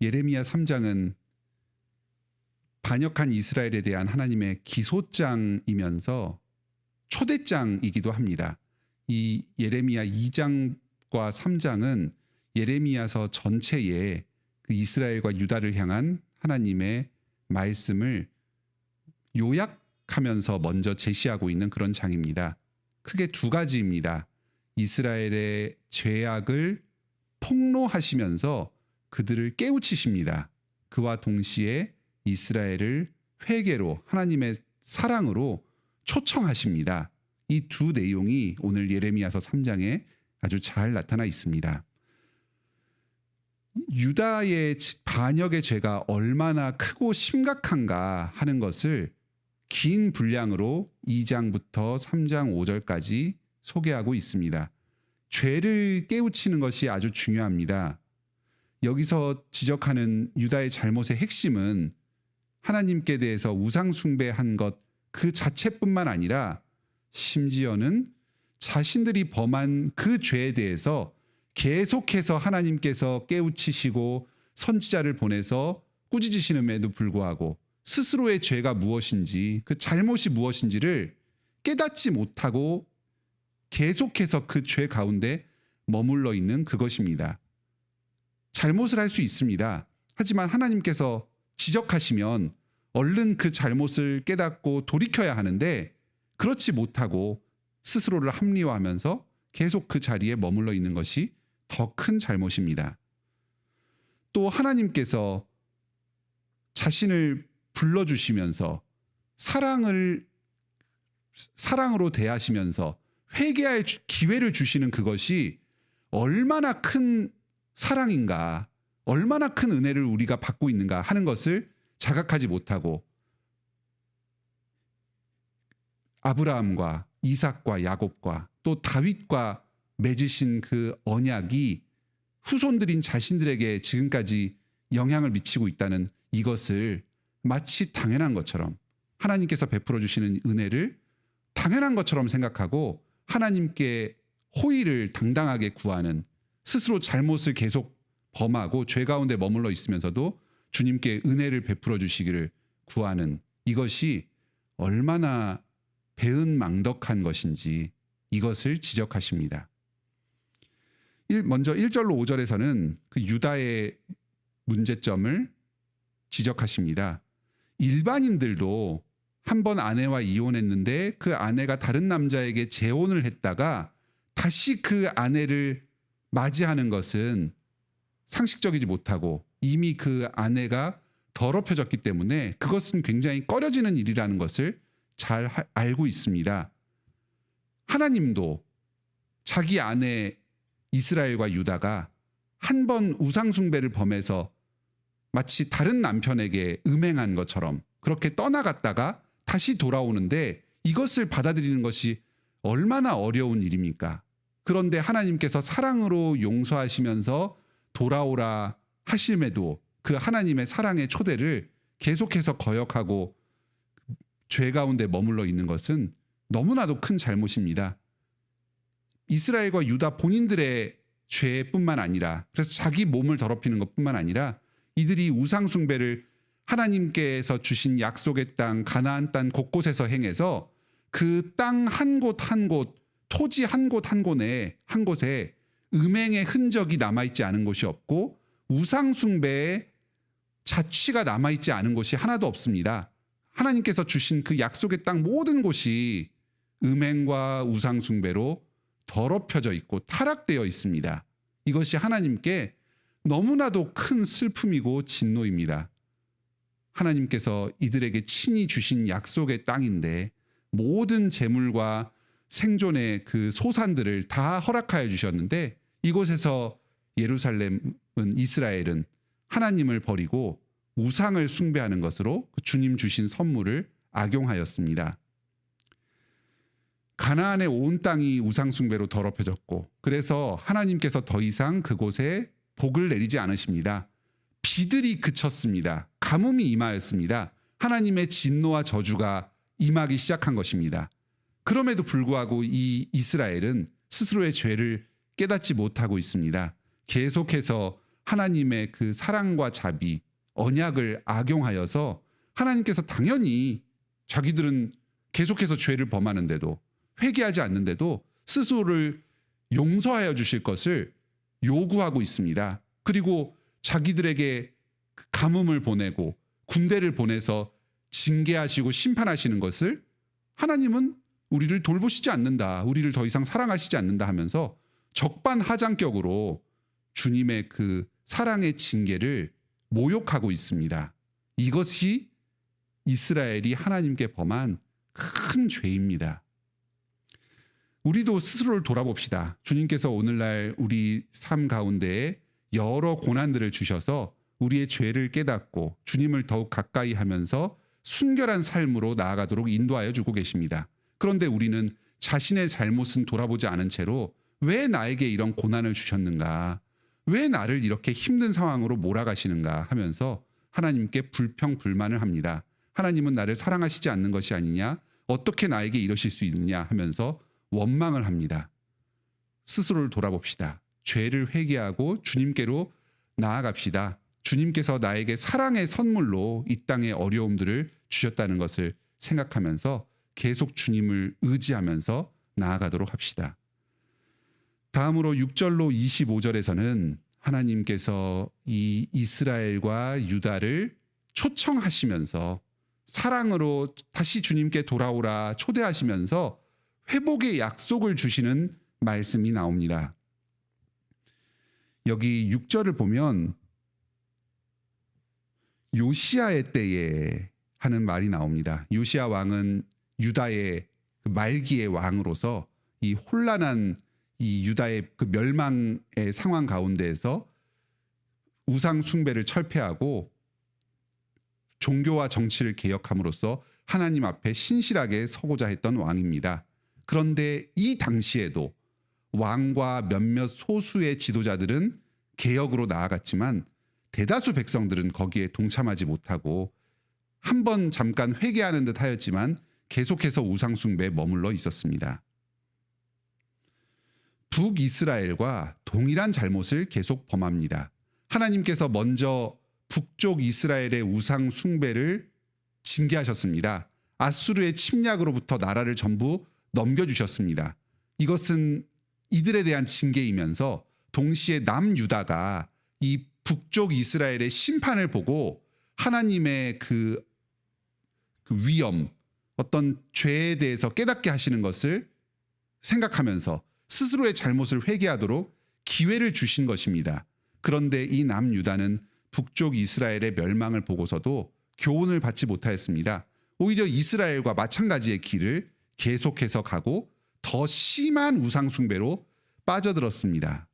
예레미야 3장은 반역한 이스라엘에 대한 하나님의 기소장이면서 초대장이기도 합니다. 이 예레미야 2장과 3장은 예레미야서 전체에 그 이스라엘과 유다를 향한 하나님의 말씀을 요약하면서 먼저 제시하고 있는 그런 장입니다. 크게 두 가지입니다. 이스라엘의 죄악을 폭로하시면서 그들을 깨우치십니다. 그와 동시에 이스라엘을 회개로 하나님의 사랑으로 초청하십니다. 이 두 내용이 오늘 예레미야서 3장에 아주 잘 나타나 있습니다. 유다의 반역의 죄가 얼마나 크고 심각한가 하는 것을 긴 분량으로 2장부터 3장 5절까지 소개하고 있습니다. 죄를 깨우치는 것이 아주 중요합니다. 여기서 지적하는 유다의 잘못의 핵심은 하나님께 대해서 우상 숭배한 것 그 자체뿐만 아니라 심지어는 자신들이 범한 그 죄에 대해서 계속해서 하나님께서 깨우치시고 선지자를 보내서 꾸짖으시는에도 불구하고 스스로의 죄가 무엇인지 그 잘못이 무엇인지를 깨닫지 못하고 계속해서 그 죄 가운데 머물러 있는 그것입니다. 잘못을 할 수 있습니다. 하지만 하나님께서 지적하시면 얼른 그 잘못을 깨닫고 돌이켜야 하는데 그렇지 못하고 스스로를 합리화하면서 계속 그 자리에 머물러 있는 것이 더 큰 잘못입니다. 또 하나님께서 자신을 불러주시면서 사랑으로 대하시면서 회개할 기회를 주시는 그것이 얼마나 큰 사랑인가, 얼마나 큰 은혜를 우리가 받고 있는가 하는 것을 자각하지 못하고 아브라함과 이삭과 야곱과 또 다윗과 맺으신 그 언약이 후손들인 자신들에게 지금까지 영향을 미치고 있다는 이것을 마치 당연한 것처럼 하나님께서 베풀어 주시는 은혜를 당연한 것처럼 생각하고 하나님께 호의를 당당하게 구하는, 스스로 잘못을 계속 범하고 죄 가운데 머물러 있으면서도 주님께 은혜를 베풀어 주시기를 구하는 이것이 얼마나 배은망덕한 것인지 이것을 지적하십니다. 먼저 1절로 5절에서는 그 유다의 문제점을 지적하십니다. 일반인들도 한 번 아내와 이혼했는데 그 아내가 다른 남자에게 재혼을 했다가 다시 그 아내를 맞이하는 것은 상식적이지 못하고 이미 그 아내가 더럽혀졌기 때문에 그것은 굉장히 꺼려지는 일이라는 것을 잘 알고 있습니다. 하나님도 자기 아내 이스라엘과 유다가 한 번 우상숭배를 범해서 마치 다른 남편에게 음행한 것처럼 그렇게 떠나갔다가 다시 돌아오는데 이것을 받아들이는 것이 얼마나 어려운 일입니까? 그런데 하나님께서 사랑으로 용서하시면서 돌아오라 하심에도 그 하나님의 사랑의 초대를 계속해서 거역하고 죄 가운데 머물러 있는 것은 너무나도 큰 잘못입니다. 이스라엘과 유다 본인들의 죄뿐만 아니라, 그래서 자기 몸을 더럽히는 것뿐만 아니라 이들이 우상 숭배를 하나님께서 주신 약속의 땅 가나안 땅 곳곳에서 행해서 그 땅 한 곳 한 곳, 토지 한 곳 한 곳에 음행의 흔적이 남아있지 않은 곳이 없고 우상 숭배의 자취가 남아있지 않은 곳이 하나도 없습니다. 하나님께서 주신 그 약속의 땅 모든 곳이 음행과 우상 숭배로 더럽혀져 있고 타락되어 있습니다. 이것이 하나님께 너무나도 큰 슬픔이고 진노입니다. 하나님께서 이들에게 친히 주신 약속의 땅인데 모든 재물과 생존의 그 소산들을 다 허락하여 주셨는데 이곳에서 예루살렘은, 이스라엘은 하나님을 버리고 우상을 숭배하는 것으로 주님 주신 선물을 악용하였습니다. 가나안의 온 땅이 우상 숭배로 더럽혀졌고 그래서 하나님께서 더 이상 그곳에 복을 내리지 않으십니다. 비들이 그쳤습니다. 가뭄이 임하였습니다. 하나님의 진노와 저주가 임하기 시작한 것입니다. 그럼에도 불구하고 이 이스라엘은 스스로의 죄를 깨닫지 못하고 있습니다. 계속해서 하나님의 그 사랑과 자비, 언약을 악용하여서 하나님께서 당연히 자기들은 계속해서 죄를 범하는데도 회개하지 않는데도 스스로를 용서하여 주실 것을 요구하고 있습니다. 그리고 자기들에게 가뭄을 보내고 군대를 보내서 징계하시고 심판하시는 것을 하나님은 우리를 돌보시지 않는다, 우리를 더 이상 사랑하시지 않는다 하면서 적반하장격으로 주님의 그 사랑의 징계를 모욕하고 있습니다. 이것이 이스라엘이 하나님께 범한 큰 죄입니다. 우리도 스스로를 돌아봅시다. 주님께서 오늘날 우리 삶 가운데에 여러 고난들을 주셔서 우리의 죄를 깨닫고 주님을 더욱 가까이 하면서 순결한 삶으로 나아가도록 인도하여 주고 계십니다. 그런데 우리는 자신의 잘못은 돌아보지 않은 채로 왜 나에게 이런 고난을 주셨는가? 왜 나를 이렇게 힘든 상황으로 몰아가시는가 하면서 하나님께 불평불만을 합니다. 하나님은 나를 사랑하시지 않는 것이 아니냐? 어떻게 나에게 이러실 수 있느냐 하면서 원망을 합니다. 스스로를 돌아봅시다. 죄를 회개하고 주님께로 나아갑시다. 주님께서 나에게 사랑의 선물로 이 땅의 어려움들을 주셨다는 것을 생각하면서 계속 주님을 의지하면서 나아가도록 합시다. 다음으로 6절로 25절에서는 하나님께서 이 이스라엘과 유다를 초청하시면서 사랑으로 다시 주님께 돌아오라 초대하시면서 회복의 약속을 주시는 말씀이 나옵니다. 여기 6절을 보면 요시야의 때에 하는 말이 나옵니다. 요시야 왕은 유다의 그 말기의 왕으로서 이 혼란한 이 유다의 그 멸망의 상황 가운데에서 우상 숭배를 철폐하고 종교와 정치를 개혁함으로써 하나님 앞에 신실하게 서고자 했던 왕입니다. 그런데 이 당시에도 왕과 몇몇 소수의 지도자들은 개혁으로 나아갔지만 대다수 백성들은 거기에 동참하지 못하고 한 번 잠깐 회개하는 듯 하였지만 계속해서 우상 숭배에 머물러 있었습니다. 북이스라엘과 동일한 잘못을 계속 범합니다. 하나님께서 먼저 북쪽 이스라엘의 우상 숭배를 징계하셨습니다. 아수르의 침략으로부터 나라를 전부 넘겨주셨습니다. 이것은 이들에 대한 징계이면서 동시에 남유다가 이 북쪽 이스라엘의 심판을 보고 하나님의 그 위험, 어떤 죄에 대해서 깨닫게 하시는 것을 생각하면서 스스로의 잘못을 회개하도록 기회를 주신 것입니다. 그런데 이 남유다는 북쪽 이스라엘의 멸망을 보고서도 교훈을 받지 못하였습니다. 오히려 이스라엘과 마찬가지의 길을 계속해서 가고 더 심한 우상 숭배로 빠져들었습니다.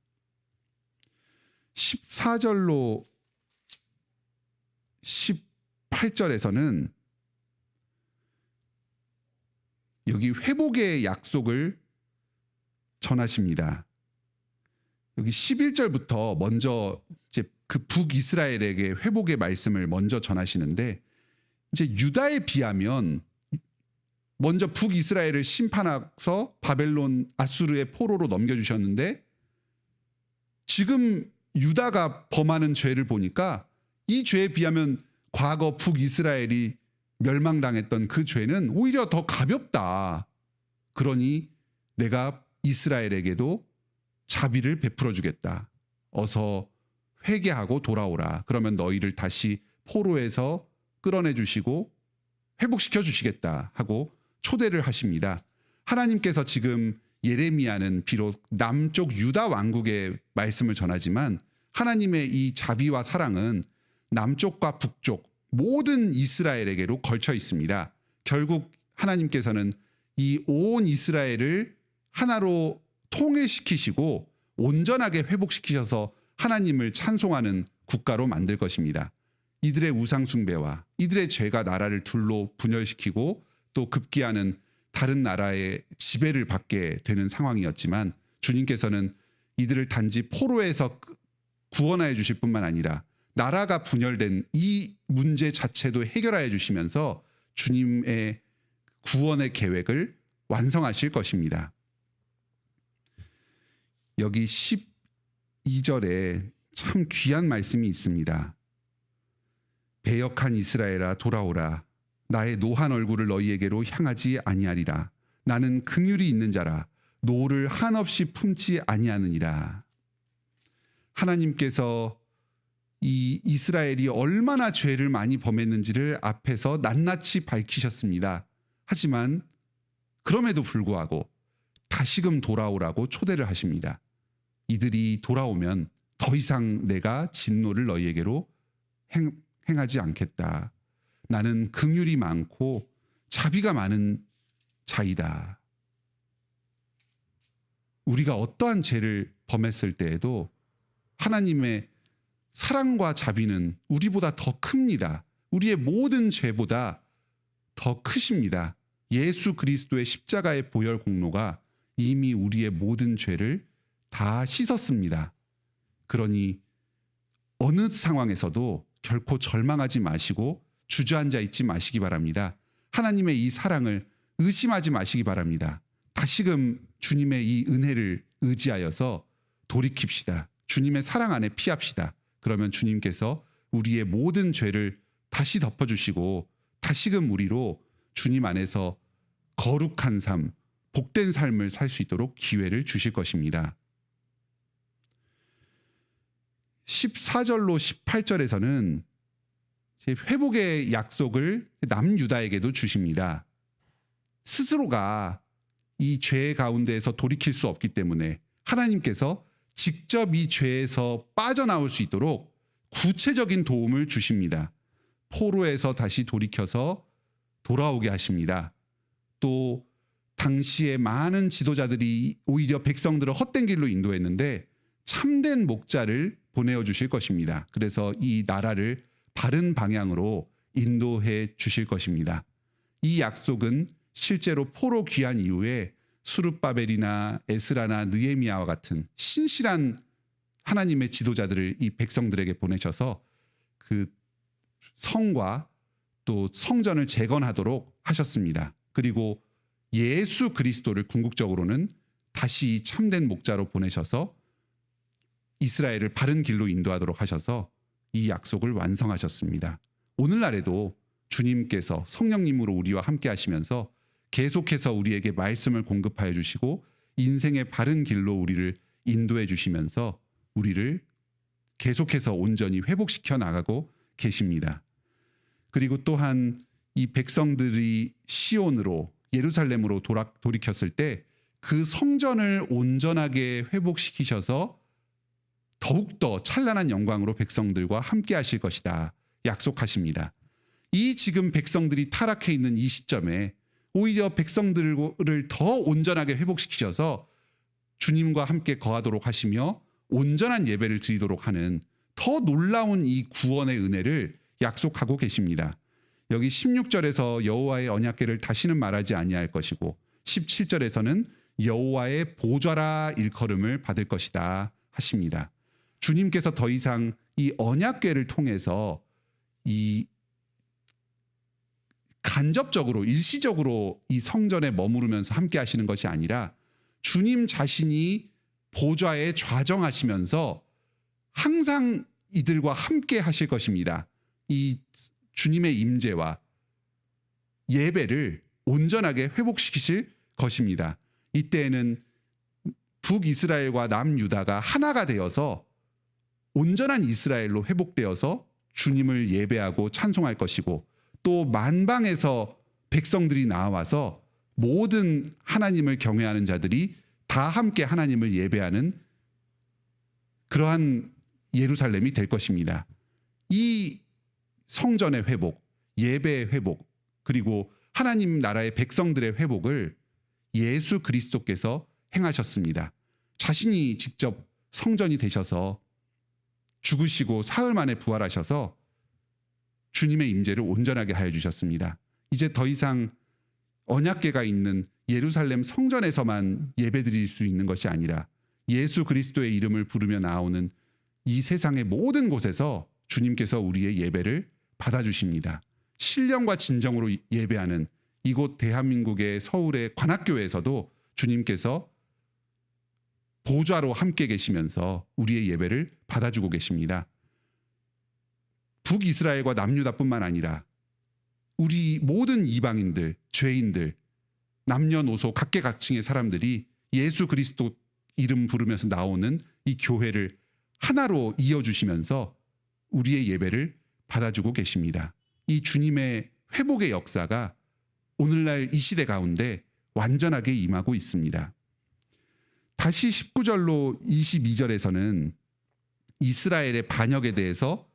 14절로 18절에서는 여기 회복의 약속을 전하십니다. 여기 11절부터 먼저 이제 그 북이스라엘에게 회복의 말씀을 먼저 전하시는데, 이제 유다에 비하면 먼저 북이스라엘을 심판하서 바벨론 아수르의 포로로 넘겨주셨는데 지금 유다가 범하는 죄를 보니까 이 죄에 비하면 과거 북이스라엘이 멸망당했던 그 죄는 오히려 더 가볍다. 그러니 내가 이스라엘에게도 자비를 베풀어 주겠다. 어서 회개하고 돌아오라. 그러면 너희를 다시 포로에서 끌어내 주시고 회복시켜 주시겠다 하고 초대를 하십니다. 하나님께서 지금 예레미야는 비록 남쪽 유다 왕국의 말씀을 전하지만 하나님의 이 자비와 사랑은 남쪽과 북쪽 모든 이스라엘에게로 걸쳐 있습니다. 결국 하나님께서는 이 온 이스라엘을 하나로 통일시키시고 온전하게 회복시키셔서 하나님을 찬송하는 국가로 만들 것입니다. 이들의 우상 숭배와 이들의 죄가 나라를 둘로 분열시키고 또 급기야는 다른 나라의 지배를 받게 되는 상황이었지만 주님께서는 이들을 단지 포로에서 구원하여 주실 뿐만 아니라 나라가 분열된 이 문제 자체도 해결하여 주시면서 주님의 구원의 계획을 완성하실 것입니다. 여기 12절에 참 귀한 말씀이 있습니다. 배역한 이스라엘아 돌아오라. 나의 노한 얼굴을 너희에게로 향하지 아니하리라. 나는 긍휼이 있는 자라. 노를 한없이 품지 아니하느니라. 하나님께서 이 이스라엘이 얼마나 죄를 많이 범했는지를 앞에서 낱낱이 밝히셨습니다. 하지만 그럼에도 불구하고 다시금 돌아오라고 초대를 하십니다. 이들이 돌아오면 더 이상 내가 진노를 너희에게로 행하지 않겠다. 나는 긍휼이 많고 자비가 많은 자이다. 우리가 어떠한 죄를 범했을 때에도 하나님의 사랑과 자비는 우리보다 더 큽니다. 우리의 모든 죄보다 더 크십니다. 예수 그리스도의 십자가의 보혈 공로가 이미 우리의 모든 죄를 다 씻었습니다. 그러니 어느 상황에서도 결코 절망하지 마시고 주저앉아 있지 마시기 바랍니다. 하나님의 이 사랑을 의심하지 마시기 바랍니다. 다시금 주님의 이 은혜를 의지하여서 돌이킵시다. 주님의 사랑 안에 피합시다. 그러면 주님께서 우리의 모든 죄를 다시 덮어주시고 다시금 우리로 주님 안에서 거룩한 삶, 복된 삶을 살 수 있도록 기회를 주실 것입니다. 14절로 18절에서는 회복의 약속을 남유다에게도 주십니다. 스스로가 이 죄 가운데에서 돌이킬 수 없기 때문에 하나님께서 직접 이 죄에서 빠져나올 수 있도록 구체적인 도움을 주십니다. 포로에서 다시 돌이켜서 돌아오게 하십니다. 또 당시에 많은 지도자들이 오히려 백성들을 헛된 길로 인도했는데 참된 목자를 보내어 주실 것입니다. 그래서 이 나라를 바른 방향으로 인도해 주실 것입니다. 이 약속은 실제로 포로 귀환 이후에 수룹바벨이나 에스라나 느헤미야와 같은 신실한 하나님의 지도자들을 이 백성들에게 보내셔서 그 성과 또 성전을 재건하도록 하셨습니다. 그리고 예수 그리스도를 궁극적으로는 다시 참된 목자로 보내셔서 이스라엘을 바른 길로 인도하도록 하셔서 이 약속을 완성하셨습니다. 오늘날에도 주님께서 성령님으로 우리와 함께 하시면서 계속해서 우리에게 말씀을 공급하여 주시고 인생의 바른 길로 우리를 인도해 주시면서 우리를 계속해서 온전히 회복시켜 나가고 계십니다. 그리고 또한 이 백성들이 시온으로 예루살렘으로 돌이켰을 때 그 성전을 온전하게 회복시키셔서 더욱더 찬란한 영광으로 백성들과 함께 하실 것이다 약속하십니다. 이 지금 백성들이 타락해 있는 이 시점에 오히려 백성들을 더 온전하게 회복시키셔서 주님과 함께 거하도록 하시며 온전한 예배를 드리도록 하는 더 놀라운 이 구원의 은혜를 약속하고 계십니다. 여기 16절에서 여호와의 언약궤를 다시는 말하지 아니할 것이고 17절에서는 여호와의 보좌라 일컬음을 받을 것이다 하십니다. 주님께서 더 이상 이 언약궤를 통해서 이 간접적으로 일시적으로 이 성전에 머무르면서 함께 하시는 것이 아니라 주님 자신이 보좌에 좌정하시면서 항상 이들과 함께 하실 것입니다. 이 주님의 임재와 예배를 온전하게 회복시키실 것입니다. 이때에는 북이스라엘과 남유다가 하나가 되어서 온전한 이스라엘로 회복되어서 주님을 예배하고 찬송할 것이고 또 만방에서 백성들이 나와서 모든 하나님을 경외하는 자들이 다 함께 하나님을 예배하는 그러한 예루살렘이 될 것입니다. 이 성전의 회복, 예배의 회복, 그리고 하나님 나라의 백성들의 회복을 예수 그리스도께서 행하셨습니다. 자신이 직접 성전이 되셔서 죽으시고 사흘 만에 부활하셔서 주님의 임재를 온전하게 하여 주셨습니다. 이제 더 이상 언약궤가 있는 예루살렘 성전에서만 예배드릴 수 있는 것이 아니라 예수 그리스도의 이름을 부르며 나오는 이 세상의 모든 곳에서 주님께서 우리의 예배를 받아주십니다. 신령과 진정으로 예배하는 이곳 대한민국의 서울의 관악교회에서도 주님께서 보좌로 함께 계시면서 우리의 예배를 받아주고 계십니다. 북이스라엘과 남유다뿐만 아니라 우리 모든 이방인들, 죄인들, 남녀노소 각계각층의 사람들이 예수 그리스도 이름 부르면서 나오는 이 교회를 하나로 이어주시면서 우리의 예배를 받아주고 계십니다. 이 주님의 회복의 역사가 오늘날 이 시대 가운데 완전하게 임하고 있습니다. 다시 19절로 22절에서는 이스라엘의 반역에 대해서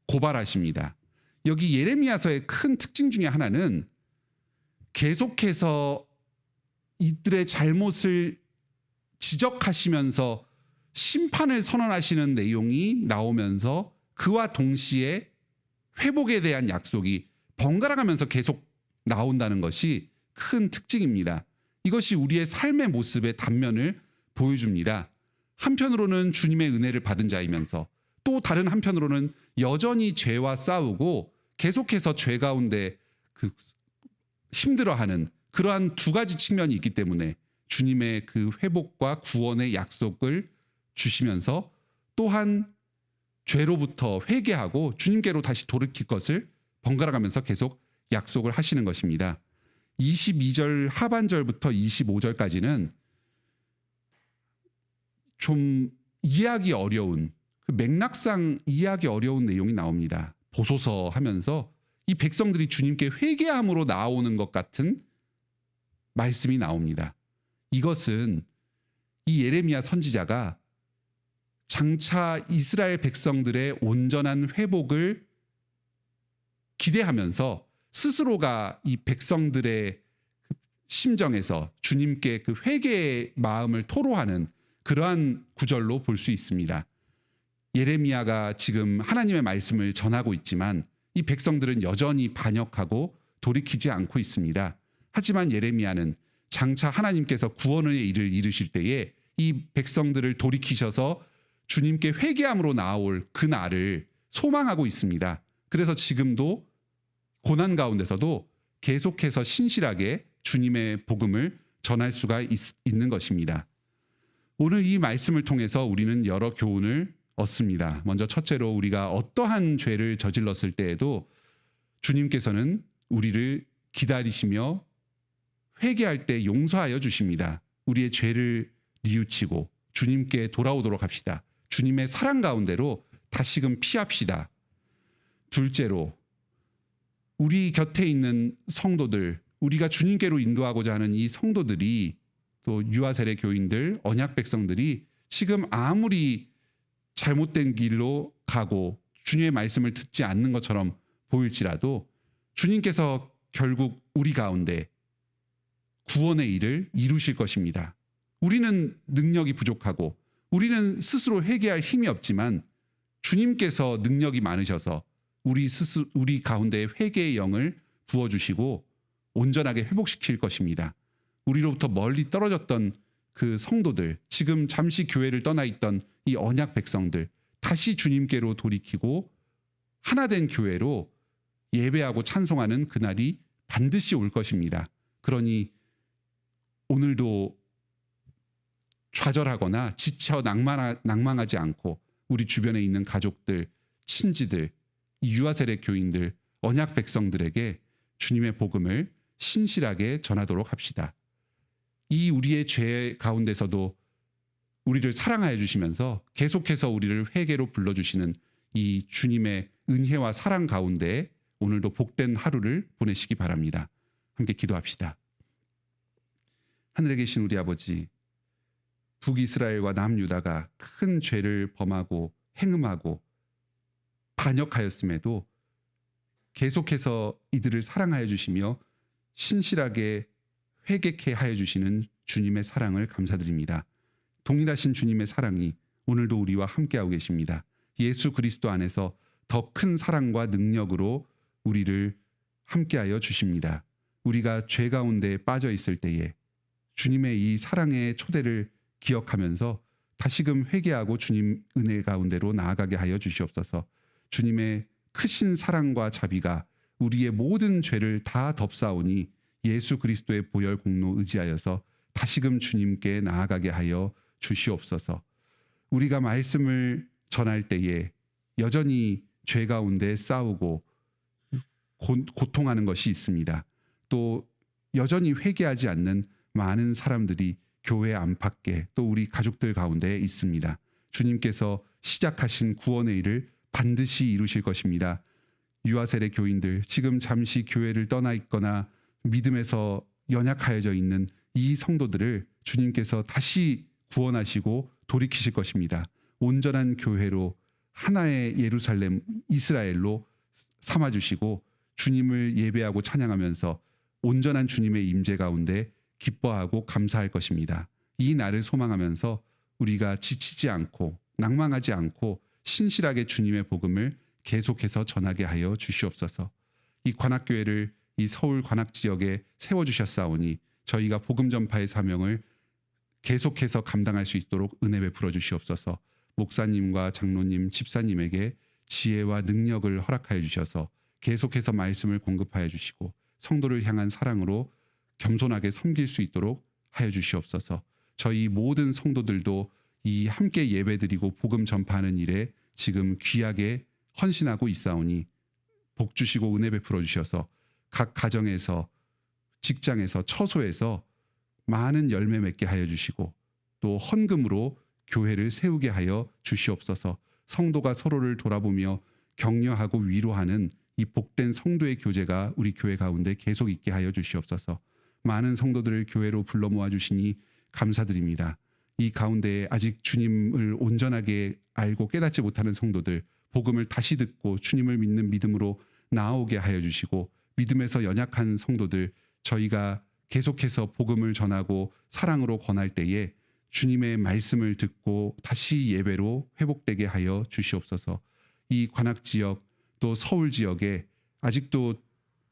고발하십니다. 여기 예레미야서의 큰 특징 중에 하나는 계속해서 이들의 잘못을 지적하시면서 심판을 선언하시는 내용이 나오면서 그와 동시에 회복에 대한 약속이 번갈아 가면서 계속 나온다는 것이 큰 특징입니다. 이것이 우리의 삶의 모습의 단면을 보여줍니다. 한편으로는 주님의 은혜를 받은 자이면서 또 다른 한편으로는 여전히 죄와 싸우고 계속해서 죄 가운데 힘들어하는 그러한 두 가지 측면이 있기 때문에 주님의 그 회복과 구원의 약속을 주시면서 또한 죄로부터 회개하고 주님께로 다시 돌이킬 것을 번갈아 가면서 계속 약속을 하시는 것입니다. 22절 하반절부터 25절까지는 좀 이해하기 어려운 맥락상 이해하기 어려운 내용이 나옵니다. 보소서 하면서 이 백성들이 주님께 회개함으로 나오는 것 같은 말씀이 나옵니다. 이것은 이 예레미야 선지자가 장차 이스라엘 백성들의 온전한 회복을 기대하면서 스스로가 이 백성들의 심정에서 주님께 그 회개의 마음을 토로하는 그러한 구절로 볼 수 있습니다. 예레미야가 지금 하나님의 말씀을 전하고 있지만 이 백성들은 여전히 반역하고 돌이키지 않고 있습니다. 하지만 예레미야는 장차 하나님께서 구원의 일을 이루실 때에 이 백성들을 돌이키셔서 주님께 회개함으로 나올 그 날을 소망하고 있습니다. 그래서 지금도 고난 가운데서도 계속해서 신실하게 주님의 복음을 전할 수가 있는 것입니다. 오늘 이 말씀을 통해서 우리는 여러 교훈을 얻습니다. 먼저 첫째로 우리가 어떠한 죄를 저질렀을 때에도 주님께서는 우리를 기다리시며 회개할 때 용서하여 주십니다. 우리의 죄를 뉘우치고 주님께 돌아오도록 합시다. 주님의 사랑 가운데로 다시금 피합시다. 둘째로 우리 곁에 있는 성도들, 우리가 주님께로 인도하고자 하는 이 성도들이 또 유아세례 교인들, 언약 백성들이 지금 아무리 잘못된 길로 가고 주님의 말씀을 듣지 않는 것처럼 보일지라도 주님께서 결국 우리 가운데 구원의 일을 이루실 것입니다. 우리는 능력이 부족하고 우리는 스스로 회개할 힘이 없지만 주님께서 능력이 많으셔서 우리 가운데 회개의 영을 부어주시고 온전하게 회복시킬 것입니다. 우리로부터 멀리 떨어졌던 그 성도들, 지금 잠시 교회를 떠나 있던 이 언약 백성들, 다시 주님께로 돌이키고 하나된 교회로 예배하고 찬송하는 그날이 반드시 올 것입니다. 그러니 오늘도 좌절하거나 지쳐 낭망하지 않고 우리 주변에 있는 가족들, 친지들, 유아세례 교인들, 언약 백성들에게 주님의 복음을 신실하게 전하도록 합시다. 이 우리의 죄 가운데서도 우리를 사랑하여 주시면서 계속해서 우리를 회개로 불러주시는 이 주님의 은혜와 사랑 가운데 오늘도 복된 하루를 보내시기 바랍니다. 함께 기도합시다. 하늘에 계신 우리 아버지, 북이스라엘과 남유다가 큰 죄를 범하고 행음하고 반역하였음에도 계속해서 이들을 사랑하여 주시며 신실하게 회개케 하여 주시는 주님의 사랑을 감사드립니다. 동일하신 주님의 사랑이 오늘도 우리와 함께하고 계십니다. 예수 그리스도 안에서 더 큰 사랑과 능력으로 우리를 함께하여 주십니다. 우리가 죄 가운데 빠져 있을 때에 주님의 이 사랑의 초대를 기억하면서 다시금 회개하고 주님 은혜 가운데로 나아가게 하여 주시옵소서. 주님의 크신 사랑과 자비가 우리의 모든 죄를 다 덮사오니 예수 그리스도의 보혈 공로 의지하여서 다시금 주님께 나아가게 하여 주시옵소서. 우리가 말씀을 전할 때에 여전히 죄 가운데 싸우고 고통하는 것이 있습니다. 또 여전히 회개하지 않는 많은 사람들이 교회 안팎에 또 우리 가족들 가운데 있습니다. 주님께서 시작하신 구원의 일을 반드시 이루실 것입니다. 유아세례 교인들, 지금 잠시 교회를 떠나 있거나 믿음에서 연약하여져 있는 이 성도들을 주님께서 다시 구원하시고 돌이키실 것입니다. 온전한 교회로 하나의 예루살렘 이스라엘로 삼아주시고 주님을 예배하고 찬양하면서 온전한 주님의 임재 가운데 기뻐하고 감사할 것입니다. 이 날을 소망하면서 우리가 지치지 않고 낭망하지 않고 신실하게 주님의 복음을 계속해서 전하게 하여 주시옵소서. 이 관악교회를 이 서울 관악 지역에 세워주셨사오니 저희가 복음 전파의 사명을 계속해서 감당할 수 있도록 은혜 베풀어 주시옵소서. 목사님과 장로님, 집사님에게 지혜와 능력을 허락하여 주셔서 계속해서 말씀을 공급하여 주시고 성도를 향한 사랑으로 겸손하게 섬길 수 있도록 하여 주시옵소서. 저희 모든 성도들도 이 함께 예배드리고 복음 전파하는 일에 지금 귀하게 헌신하고 있사오니 복 주시고 은혜 베풀어 주셔서 각 가정에서 직장에서 처소에서 많은 열매 맺게 하여 주시고 또 헌금으로 교회를 세우게 하여 주시옵소서. 성도가 서로를 돌아보며 격려하고 위로하는 이 복된 성도의 교제가 우리 교회 가운데 계속 있게 하여 주시옵소서. 많은 성도들을 교회로 불러 모아 주시니 감사드립니다. 이 가운데에 아직 주님을 온전하게 알고 깨닫지 못하는 성도들, 복음을 다시 듣고 주님을 믿는 믿음으로 나아오게 하여 주시고 믿음에서 연약한 성도들, 저희가 계속해서 복음을 전하고 사랑으로 권할 때에 주님의 말씀을 듣고 다시 예배로 회복되게 하여 주시옵소서. 이 관악 지역 또 서울 지역에 아직도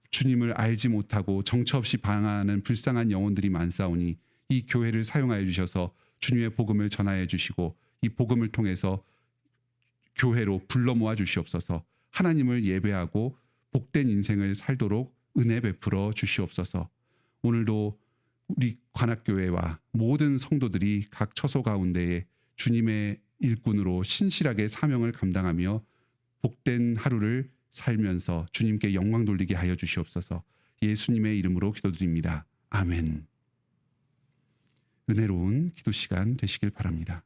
주님을 알지 못하고 정처 없이 방황하는 불쌍한 영혼들이 많사오니 이 교회를 사용하여 주셔서 주님의 복음을 전하여 주시고 이 복음을 통해서 교회로 불러 모아 주시옵소서. 하나님을 예배하고 복된 인생을 살도록 은혜 베풀어 주시옵소서. 오늘도 우리 관악교회와 모든 성도들이 각 처소 가운데에 주님의 일꾼으로 신실하게 사명을 감당하며 복된 하루를 살면서 주님께 영광 돌리게 하여 주시옵소서. 예수님의 이름으로 기도드립니다. 아멘. 은혜로운 기도 시간 되시길 바랍니다.